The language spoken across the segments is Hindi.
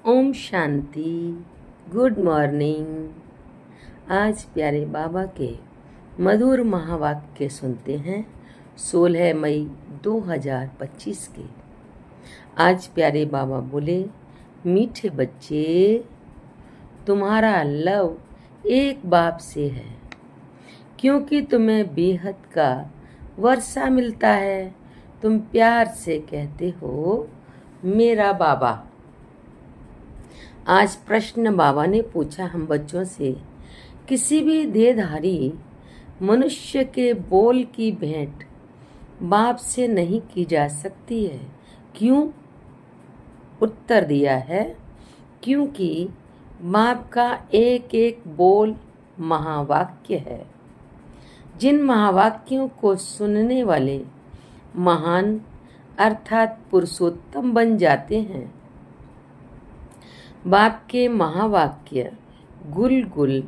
ओम शांति। Good morning. आज प्यारे बाबा के मधुर महावाक्य सुनते हैं 16 मई 2025 के। आज प्यारे बाबा बोले, मीठे बच्चे, तुम्हारा लव एक बाप से है, क्योंकि तुम्हें बेहद का वर्षा मिलता है। तुम प्यार से कहते हो मेरा बाबा। आज प्रश्न बाबा ने पूछा हम बच्चों से, किसी भी देहधारी मनुष्य के बोल की भेंट बाप से नहीं की जा सकती है। क्यों? उत्तर दिया है, क्योंकि बाप का एक एक बोल महावाक्य है। जिन महावाक्यों को सुनने वाले महान अर्थात पुरुषोत्तम बन जाते हैं, बाप के महावाक्य गुल गुल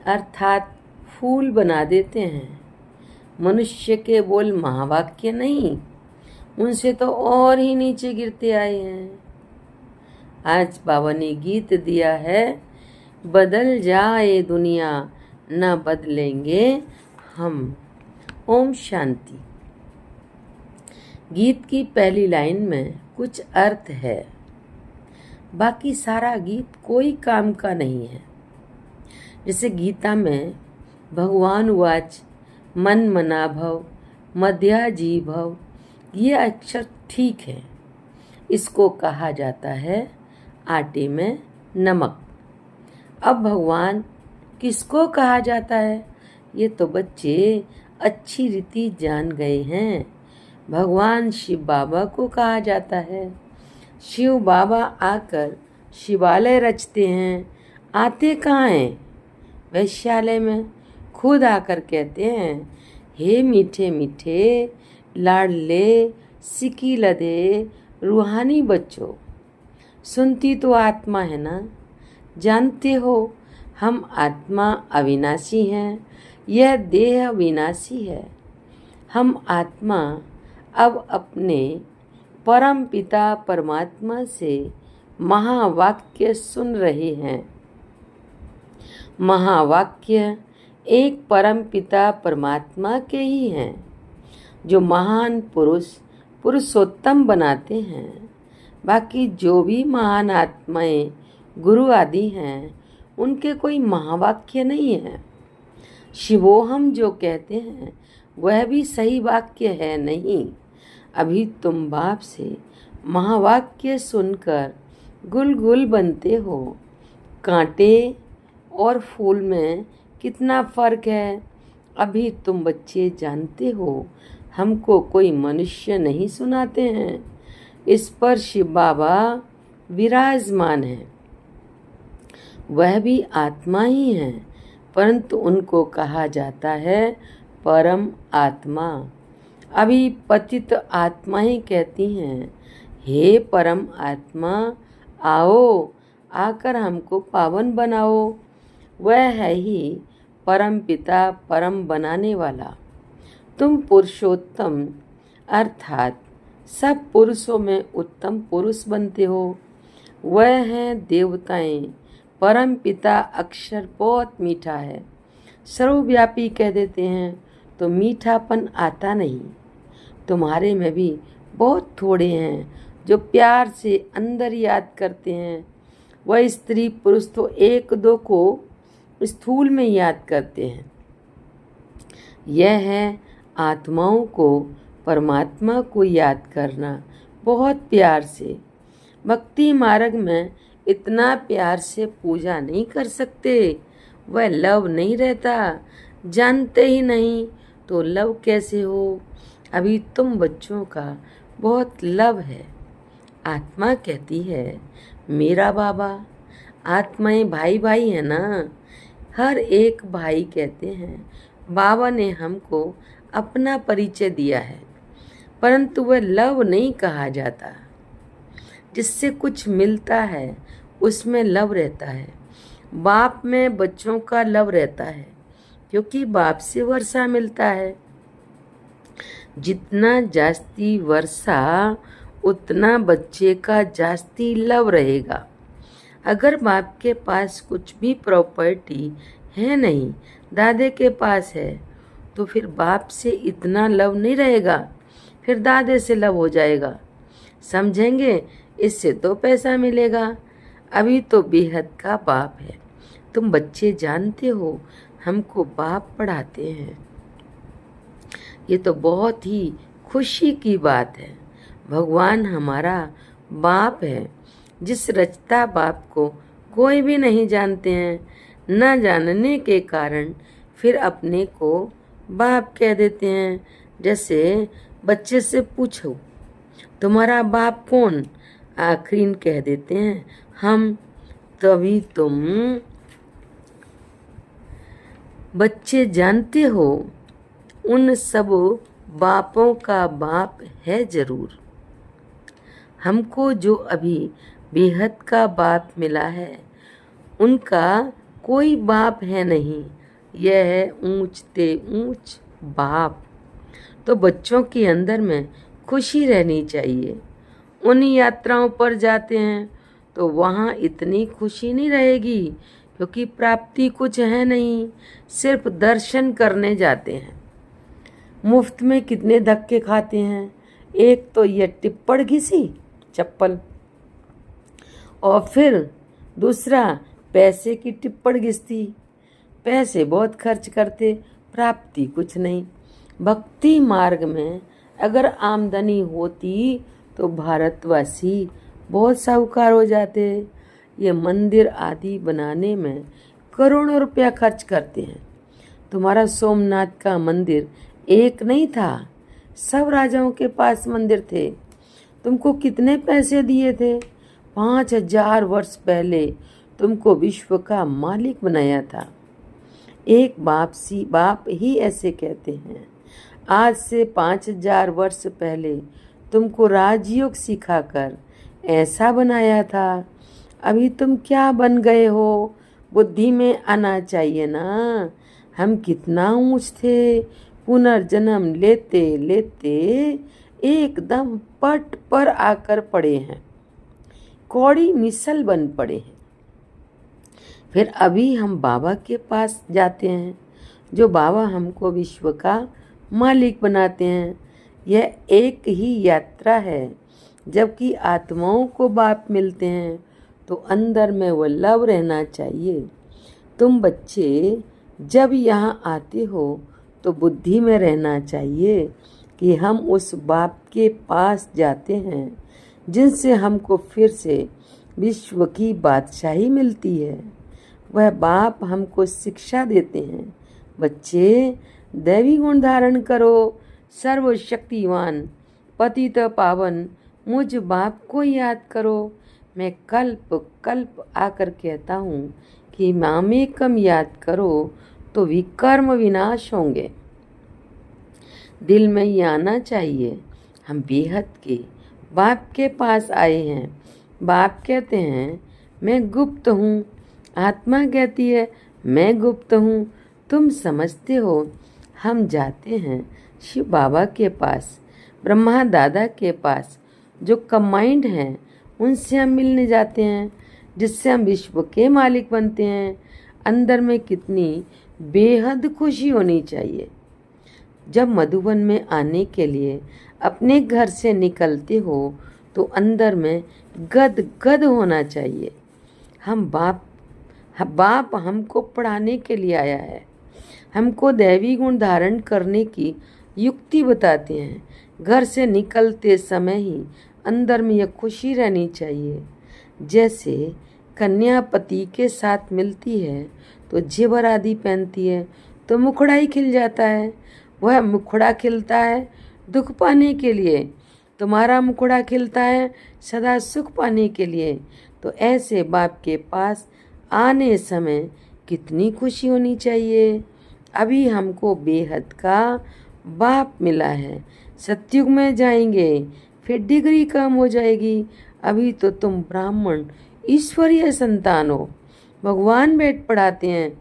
अर्थात फूल बना देते हैं। मनुष्य के बोल महावाक्य नहीं, उनसे तो और ही नीचे गिरते आए हैं। आज बाबा ने गीत दिया है, बदल जाए दुनिया न बदलेंगे हम। ओम शांति। गीत की पहली लाइन में कुछ अर्थ है, बाकी सारा गीत कोई काम का नहीं है। जैसे गीता में भगवान वाच मन मना भव मध्या जी भव, ये अक्षर ठीक है। इसको कहा जाता है आटे में नमक। अब भगवान किसको कहा जाता है, ये तो बच्चे अच्छी रीति जान गए हैं। भगवान शिव बाबा को कहा जाता है। शिव बाबा आकर शिवालय रचते हैं। आते कहाँ हैं? वैश्यालय में। खुद आकर कहते हैं, हे मीठे मीठे लाडले सिकी लदे रूहानी बच्चों, सुनती तो आत्मा है ना। जानते हो हम आत्मा अविनाशी हैं, यह देह विनाशी है। हम आत्मा अब अपने परम पिता परमात्मा से महावाक्य सुन रहे हैं। महावाक्य एक परम पिता परमात्मा के ही हैं, जो महान पुरुष पुरुषोत्तम बनाते हैं। बाकी जो भी महान आत्माएं गुरु आदि हैं, उनके कोई महावाक्य नहीं है। शिवोहम जो कहते हैं वह भी सही वाक्य है नहीं। अभी तुम बाप से महावाक्य सुनकर गुल गुल बनते हो। कांटे और फूल में कितना फ़र्क है, अभी तुम बच्चे जानते हो। हमको कोई मनुष्य नहीं सुनाते हैं। इस पर शिव बाबा विराजमान है। वह भी आत्मा ही है, परंतु उनको कहा जाता है परम आत्मा। अभी पतित आत्मा ही कहती हैं, हे परम आत्मा, आओ आकर हमको पावन बनाओ। वह है ही परम पिता परम बनाने वाला। तुम पुरुषोत्तम अर्थात सब पुरुषों में उत्तम पुरुष बनते हो। वह हैं देवताएं। परम पिता अक्षर बहुत मीठा है, सर्वव्यापी कह देते हैं तो मीठापन आता नहीं। तुम्हारे में भी बहुत थोड़े हैं जो प्यार से अंदर याद करते हैं। वह स्त्री पुरुष तो एक दो को स्थूल में याद करते हैं। यह है आत्माओं को परमात्मा को याद करना बहुत प्यार से। भक्ति मार्ग में इतना प्यार से पूजा नहीं कर सकते। वह लव नहीं रहता। जानते ही नहीं तो लव कैसे हो? अभी तुम बच्चों का बहुत लव है। आत्मा कहती है मेरा बाबा। आत्माएं भाई भाई है ना। हर एक भाई कहते हैं। बाबा ने हमको अपना परिचय दिया है, परंतु वह लव नहीं कहा जाता। जिससे कुछ मिलता है उसमें लव रहता है। बाप में बच्चों का लव रहता है, क्योंकि बाप से वर्षा मिलता है। जितना जास्ती वर्षा उतना बच्चे का जास्ती लव रहेगा। अगर बाप के पास कुछ भी प्रॉपर्टी है नहीं, दादे के पास है, तो फिर बाप से इतना लव नहीं रहेगा, फिर दादे से लव हो जाएगा। समझेंगे? इससे तो पैसा मिलेगा। अभी तो बेहद का बाप है। तुम बच्चे जानते हो, हमको बाप पढ़ाते हैं। ये तो बहुत ही खुशी की बात है। भगवान हमारा बाप है। जिस रचता बाप को कोई भी नहीं जानते हैं, न जानने के कारण फिर अपने को बाप कह देते हैं। जैसे बच्चे से पूछो, तुम्हारा बाप कौन? आखिरीन कह देते हैं हम। तभी तुम बच्चे जानते हो, उन सब बापों का बाप है जरूर। हमको जो अभी बेहद का बाप मिला है, उनका कोई बाप है नहीं। यह है ऊंचते ऊंच बाप। तो बच्चों के अंदर में खुशी रहनी चाहिए। उन यात्राओं पर जाते हैं तो वहाँ इतनी खुशी नहीं रहेगी, क्योंकि प्राप्ति कुछ है नहीं, सिर्फ दर्शन करने जाते हैं। मुफ्त में कितने धक्के खाते हैं। एक तो ये टिप्पण घिसी चप्पल, और फिर दूसरा पैसे की टिप्पण घिसती। पैसे बहुत खर्च करते, प्राप्ति कुछ नहीं। भक्ति मार्ग में अगर आमदनी होती तो भारतवासी बहुत साहूकार हो जाते। ये मंदिर आदि बनाने में करोड़ों रुपया खर्च करते हैं। तुम्हारा सोमनाथ का मंदिर एक नहीं था, सब राजाओं के पास मंदिर थे। तुमको कितने पैसे दिए थे? 5000 वर्ष पहले तुमको विश्व का मालिक बनाया था। एक बाप ही ऐसे कहते हैं। आज से 5000 वर्ष पहले तुमको राजयोग सिखाकर ऐसा बनाया था। अभी तुम क्या बन गए हो? बुद्धि में आना चाहिए ना। हम कितना ऊंच थे, पुनर्जन्म लेते लेते एकदम पट पर आकर पड़े हैं, कौड़ी मिसल बन पड़े हैं। फिर अभी हम बाबा के पास जाते हैं, जो बाबा हमको विश्व का मालिक बनाते हैं। यह एक ही यात्रा है। जबकि आत्माओं को बाप मिलते हैं तो अंदर में वो लव रहना चाहिए। तुम बच्चे जब यहाँ आते हो तो बुद्धि में रहना चाहिए कि हम उस बाप के पास जाते हैं, जिनसे हमको फिर से विश्व की बादशाही मिलती है। वह बाप हमको शिक्षा देते हैं, बच्चे दैवी गुण धारण करो, सर्वशक्तिवान पतित पावन मुझ बाप को याद करो। मैं कल्प कल्प आकर कहता हूँ कि मामेकम याद करो तो विकर्म विनाश होंगे। दिल में ये आना चाहिए, हम बेहद के बाप के पास आए हैं। बाप कहते हैं मैं गुप्त हूँ, आत्मा कहती है मैं गुप्त हूँ। तुम समझते हो। हम जाते हैं शिव बाबा के पास, ब्रह्मा दादा के पास, जो कंबाइंड हैं, उनसे हम मिलने जाते हैं, जिससे हम विश्व के मालिक बनते हैं। अंदर में कितनी बेहद खुशी होनी चाहिए। जब मधुबन में आने के लिए अपने घर से निकलते हो तो अंदर में गद गद होना चाहिए। बाप हमको पढ़ाने के लिए आया है, हमको दैवी गुण धारण करने की युक्ति बताते हैं। घर से निकलते समय ही अंदर में यह खुशी रहनी चाहिए। जैसे कन्या पति के साथ मिलती है तो जेवर आदि पहनती है तो मुखड़ा ही खिल जाता है। वह मुखड़ा खिलता है दुख पाने के लिए, तुम्हारा मुखड़ा खिलता है सदा सुख पाने के लिए। तो ऐसे बाप के पास आने समय कितनी खुशी होनी चाहिए। अभी हमको बेहद का बाप मिला है। सतयुग में जाएंगे फिर डिग्री कम हो जाएगी। अभी तो तुम ब्राह्मण ईश्वरीय संतान हो, भगवान बैठ पढ़ाते हैं।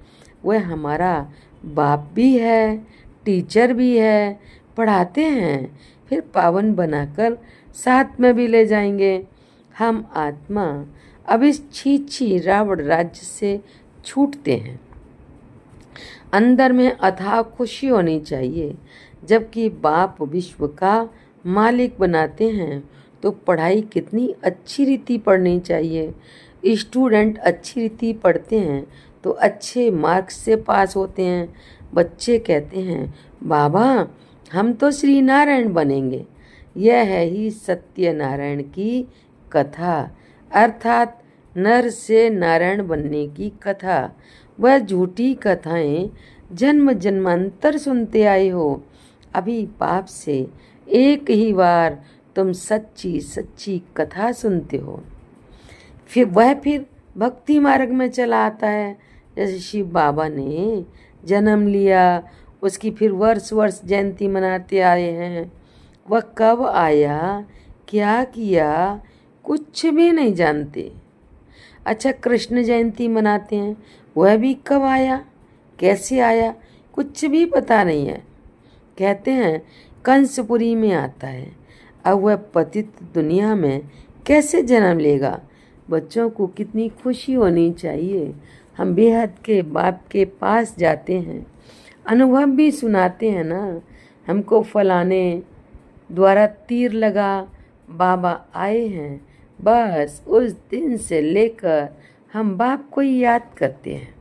वह हमारा बाप भी है, टीचर भी है, पढ़ाते हैं, फिर पावन बनाकर साथ में भी ले जाएंगे। हम आत्मा अब इस छी रावण राज्य से छूटते हैं। अंदर में अथाह खुशी होनी चाहिए। जबकि बाप विश्व का मालिक बनाते हैं तो पढ़ाई कितनी अच्छी रीति पढ़नी चाहिए। स्टूडेंट अच्छी रीति पढ़ते हैं तो अच्छे मार्क्स से पास होते हैं। बच्चे कहते हैं बाबा हम तो श्री नारायण बनेंगे। यह है ही सत्यनारायण की कथा, अर्थात नर से नारायण बनने की कथा। वह झूठी कथाएं जन्म जन्मांतर सुनते आए हो। अभी बाप से एक ही बार तुम सच्ची सच्ची कथा सुनते हो। फिर भक्ति मार्ग में चला आता है। जैसे शिव बाबा ने जन्म लिया, उसकी फिर वर्ष वर्ष जयंती मनाते आए हैं। वह कब आया, क्या किया, कुछ भी नहीं जानते। अच्छा, कृष्ण जयंती मनाते हैं, वह भी कब आया, कैसे आया, कुछ भी पता नहीं है। कहते हैं कंसपुरी में आता है। अब वह पतित दुनिया में कैसे जन्म लेगा। बच्चों को कितनी खुशी होनी चाहिए। हम बेहद के बाप के पास जाते हैं, अनुभव भी सुनाते हैं ना। हमको फलाने द्वारा तीर लगा, बाबा आए हैं। बस उस दिन से लेकर हम बाप को ही याद करते हैं।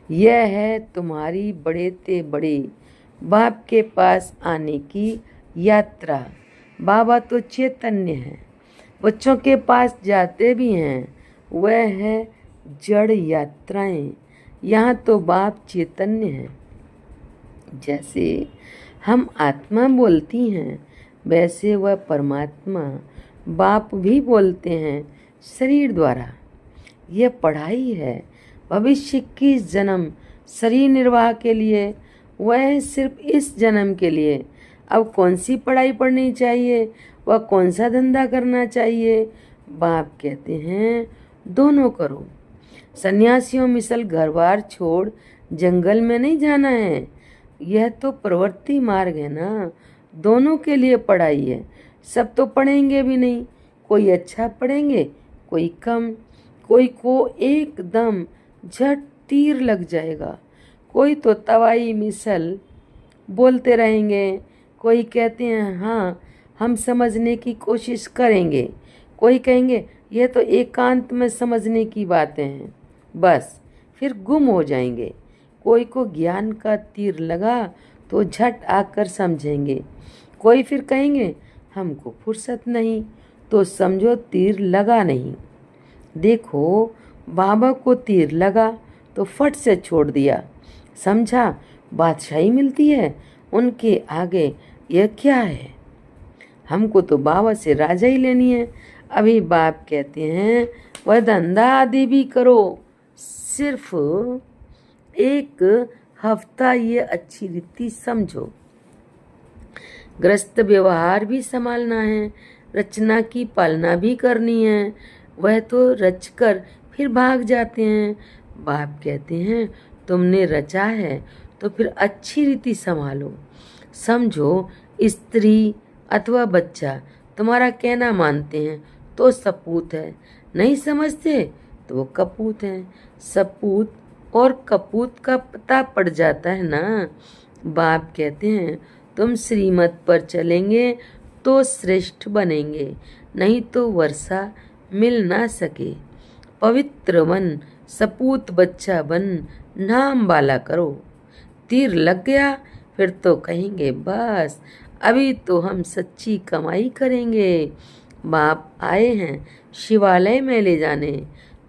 यह है तुम्हारी बड़े ते बड़े बाप के पास आने की यात्रा। बाबा तो चैतन्य है, बच्चों के पास जाते भी हैं। वह है जड़ यात्राएं। यहाँ तो बाप चैतन्य है। जैसे हम आत्मा बोलती हैं, वैसे वह परमात्मा बाप भी बोलते हैं शरीर द्वारा। यह पढ़ाई है भविष्य की जन्म शरीर निर्वाह के लिए, वह सिर्फ इस जन्म के लिए। अब कौन सी पढ़ाई पढ़नी चाहिए, वह कौन सा धंधा करना चाहिए। बाप कहते हैं दोनों करो। सन्यासियों मिसल घर बार छोड़ जंगल में नहीं जाना है। यह तो प्रवृत्ति मार्ग है ना। दोनों के लिए पढ़ाई है। सब तो पढ़ेंगे भी नहीं, कोई अच्छा पढ़ेंगे, कोई कम। कोई को एकदम झट तीर लग जाएगा, कोई तो तवाई मिसल बोलते रहेंगे। कोई कहते हैं हाँ हम समझने की कोशिश करेंगे, कोई कहेंगे यह तो एकांत में समझने की बातें हैं, बस फिर गुम हो जाएंगे। कोई को ज्ञान का तीर लगा तो झट आकर समझेंगे। कोई फिर कहेंगे हमको फुर्सत नहीं, तो समझो तीर लगा नहीं। देखो बाबा को तीर लगा तो फट से छोड़ दिया, समझा बादशाही मिलती है। उनके आगे यह क्या है, हमको तो बाबा से राजा ही लेनी है। अभी बाप कहते हैं वह धंधा आदि भी करो, सिर्फ एक हफ्ता ये अच्छी रीति समझो। ग्रस्त व्यवहार भी संभालना है, रचना की पालना भी करनी है। वह तो रचकर फिर भाग जाते हैं। बाप कहते हैं तुमने रचा है तो फिर अच्छी रीति संभालो। समझो स्त्री अथवा बच्चा तुम्हारा कहना मानते हैं तो सपूत है, नहीं समझते तो वो कपूत हैं। सपूत और कपूत का पता पड़ जाता है ना। बाप कहते हैं तुम श्रीमत पर चलेंगे तो श्रेष्ठ बनेंगे, नहीं तो वर्षा मिल ना सके। पवित्र बन, सपूत बच्चा बन, नाम वाला करो। तीर लग गया फिर तो कहेंगे बस अभी तो हम सच्ची कमाई करेंगे। बाप आए हैं शिवालय में ले जाने,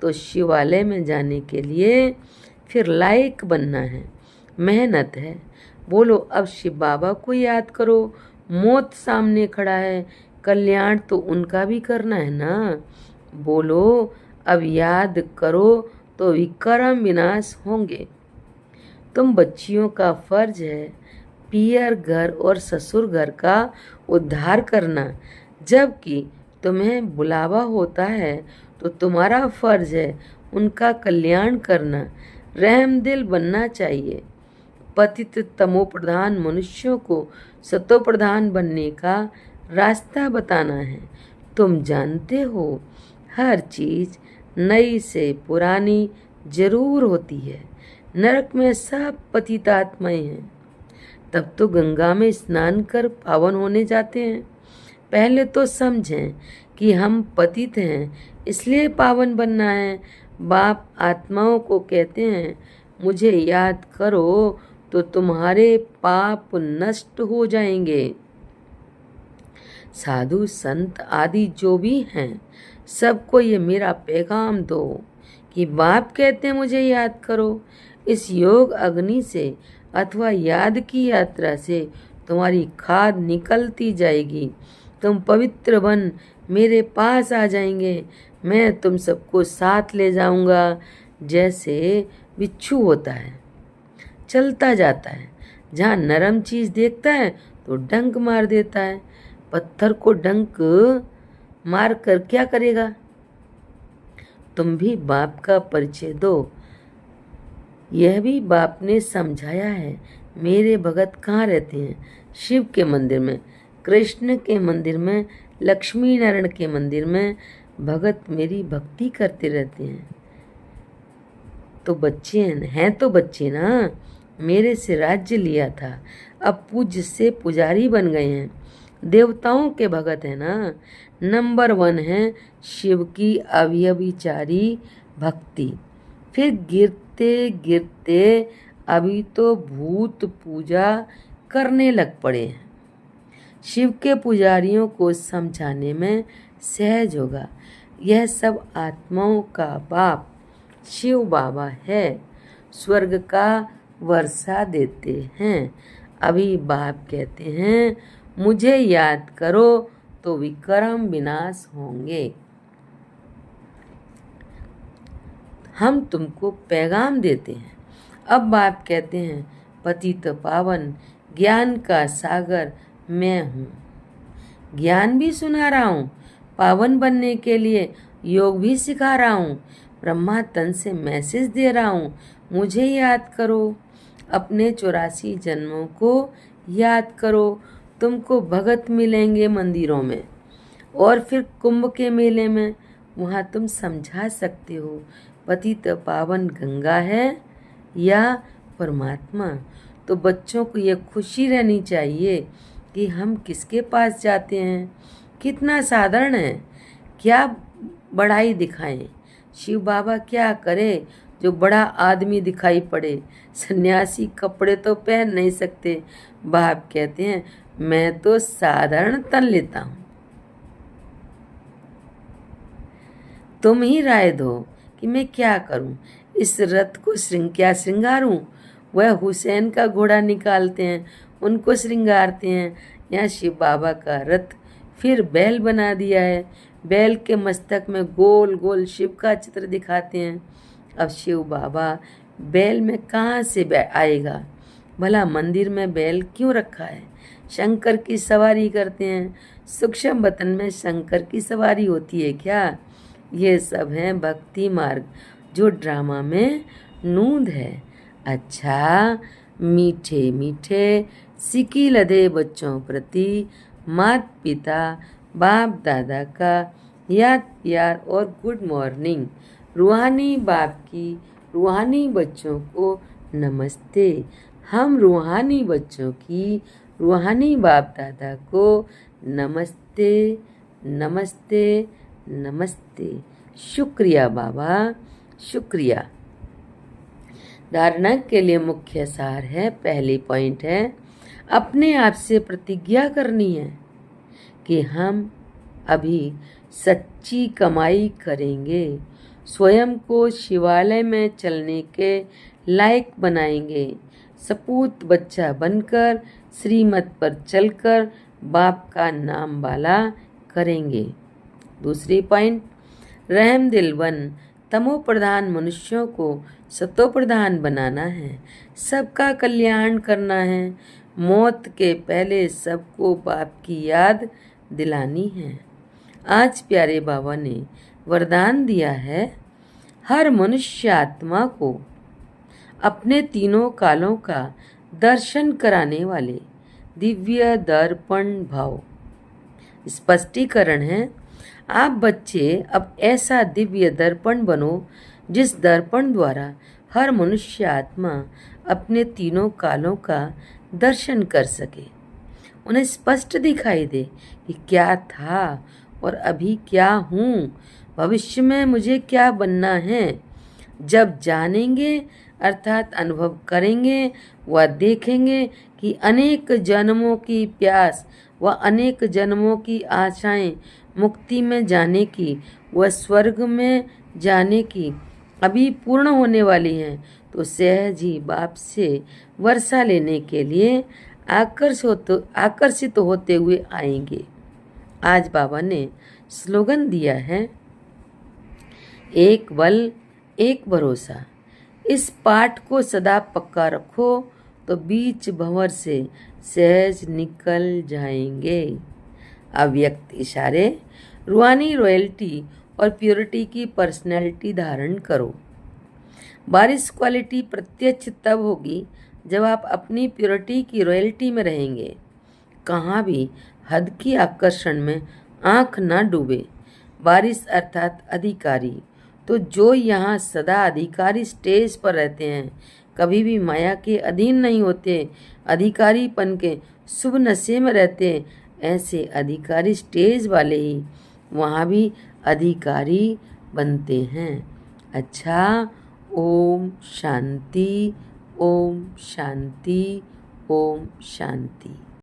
तो शिवालय में जाने के लिए फिर लायक बनना है, मेहनत है। बोलो अब शिव बाबा को याद करो, मौत सामने खड़ा है, कल्याण तो उनका भी करना है ना। बोलो अब याद करो तो विक्रम विनाश होंगे। तुम बच्चियों का फर्ज है पियर घर और ससुर घर का उद्धार करना। जबकि तुम्हें बुलावा होता है तो तुम्हारा फर्ज है उनका कल्याण करना। रहम दिल बनना चाहिए। पतित तमो प्रधान मनुष्यों को सतो प्रधान बनने का रास्ता बताना है। तुम जानते हो हर चीज नई से पुरानी जरूर होती है। नरक में सब पतितात्माएं हैं। तब तो गंगा में स्नान कर पावन होने जाते हैं। पहले तो समझें कि हम पतित हैं, इसलिए पावन बनना है। बाप आत्माओं को कहते हैं, मुझे याद करो तो तुम्हारे पाप नष्ट हो जाएंगे। साधु संत आदि जो भी हैं, सबको ये मेरा पैगाम दो कि बाप कहते हैं मुझे याद करो। इस योग अग्नि से अथवा याद की यात्रा से तुम्हारी खाद निकलती जाएगी। तुम पवित्र बन मेरे पास आ जाएंगे। मैं तुम सबको साथ ले जाऊंगा। जैसे बिच्छू होता है, चलता जाता है, जहाँ नरम चीज़ देखता है तो डंक मार देता है। पत्थर को डंक मार कर क्या करेगा? तुम भी बाप का परिचय दो। यह भी बाप ने समझाया है। मेरे भगत कहाँ रहते हैं? शिव के मंदिर में, कृष्ण के मंदिर में, लक्ष्मी नारायण के मंदिर में भगत मेरी भक्ति करते रहते हैं। तो बच्चे हैं तो बच्चे ना, मेरे से राज्य लिया था, अब पूज्य से पुजारी बन गए हैं। देवताओं के भगत हैं ना। नंबर 1 है शिव की अव्यभिचारी भक्ति। फिर गिरते गिरते अभी तो भूत पूजा करने लग पड़े हैं। शिव के पुजारियों को समझाने में सहज होगा। यह सब आत्माओं का बाप शिव बाबा है। स्वर्ग का वर्षा देते हैं। अभी बाप कहते हैं, मुझे याद करो तो विक्रम विनाश होंगे। हम तुमको पैगाम देते हैं। अब बाप कहते हैं, पतित पावन ज्ञान का सागर मैं हूँ। ज्ञान भी सुना रहा हूँ, पावन बनने के लिए योग भी सिखा रहा हूँ, ब्रह्मा तन से मैसेज दे रहा हूँ, मुझे याद करो। अपने 84 जन्मों को याद करो। तुमको भगत मिलेंगे मंदिरों में और फिर कुंभ के मेले में, वहाँ तुम समझा सकते हो पतित पावन गंगा है या परमात्मा। तो बच्चों को ये खुशी रहनी चाहिए कि हम किसके पास जाते हैं। कितना साधारण है, क्या बड़ाई दिखाएं। शिव बाबा क्या करे जो बड़ा आदमी दिखाई पड़े। सन्यासी कपड़े तो पहन नहीं सकते। बाप कहते हैं, मैं तो साधारण तन लेता हूँ। तुम ही राय दो कि मैं क्या करूं। इस रथ को क्या श्रृंगारूं? वह हुसैन का घोड़ा निकालते हैं, उनको श्रृंगारते हैं। यहाँ शिव बाबा का रथ फिर बैल बना दिया है। बैल के मस्तक में गोल गोल शिव का चित्र दिखाते हैं। अब शिव बाबा बैल में कहाँ से आएगा? भला मंदिर में बैल क्यों रखा है? शंकर की सवारी करते हैं। सूक्ष्म बतन में शंकर की सवारी होती है क्या? ये सब है भक्ति मार्ग जो ड्रामा में नूंद है। अच्छा, मीठे मीठे सिकी लदे बच्चों प्रति माता पिता बाप दादा का याद प्यार और गुड मॉर्निंग। रूहानी बाप की रूहानी बच्चों को नमस्ते। हम रूहानी बच्चों की रूहानी बाप दादा को नमस्ते नमस्ते नमस्ते। शुक्रिया बाबा, शुक्रिया। धारणा के लिए मुख्य सार है, पहली पॉइंट है, अपने आप से प्रतिज्ञा करनी है कि हम अभी सच्ची कमाई करेंगे, स्वयं को शिवालय में चलने के लायक बनाएंगे, सपूत बच्चा बनकर श्रीमत पर चलकर बाप का नाम वाला करेंगे। दूसरी पॉइंट, रहम दिल बन तमो प्रधान मनुष्यों को सतो प्रधान बनाना है, सबका कल्याण करना है। मौत के पहले सबको बाप की याद दिलानी है। आज प्यारे बाबा ने वरदान दिया है, हर मनुष्य आत्मा को अपने तीनों कालों का दर्शन कराने वाले दिव्य दर्पण भाव। स्पष्टीकरण है, आप बच्चे अब ऐसा दिव्य दर्पण बनो जिस दर्पण द्वारा हर मनुष्य आत्मा अपने तीनों कालों का दर्शन कर सके। उन्हें स्पष्ट दिखाई दे कि क्या था और अभी क्या हूँ, भविष्य में मुझे क्या बनना है। जब जानेंगे अर्थात अनुभव करेंगे व देखेंगे कि अनेक जन्मों की प्यास व अनेक जन्मों की आशाएं मुक्ति में जाने की व स्वर्ग में जाने की अभी पूर्ण होने वाली हैं, तो सहज ही बाप से वर्षा लेने के लिए आकर्षित होते हुए आएंगे। आज बाबा ने स्लोगन दिया है, एक बल एक भरोसा। इस पाठ को सदा पक्का रखो तो बीच भंवर से सहज निकल जाएंगे। अव्यक्त इशारे, रूहानी रॉयल्टी और प्योरिटी की पर्सनैलिटी धारण करो। बारिश क्वालिटी प्रत्यक्ष तब होगी जब आप अपनी प्योरिटी की रॉयल्टी में रहेंगे। कहाँ भी हद की आकर्षण में आंख ना डूबे। बारिश अर्थात अधिकारी, तो जो यहाँ सदा अधिकारी स्टेज पर रहते हैं, कभी भी माया के अधीन नहीं होते, अधिकारीपन के शुभ नशे में रहते, ऐसे अधिकारी स्टेज वाले ही वहाँ भी अधिकारी बनते हैं। अच्छा, ओम शांति, ओम शांति, ओम शांति।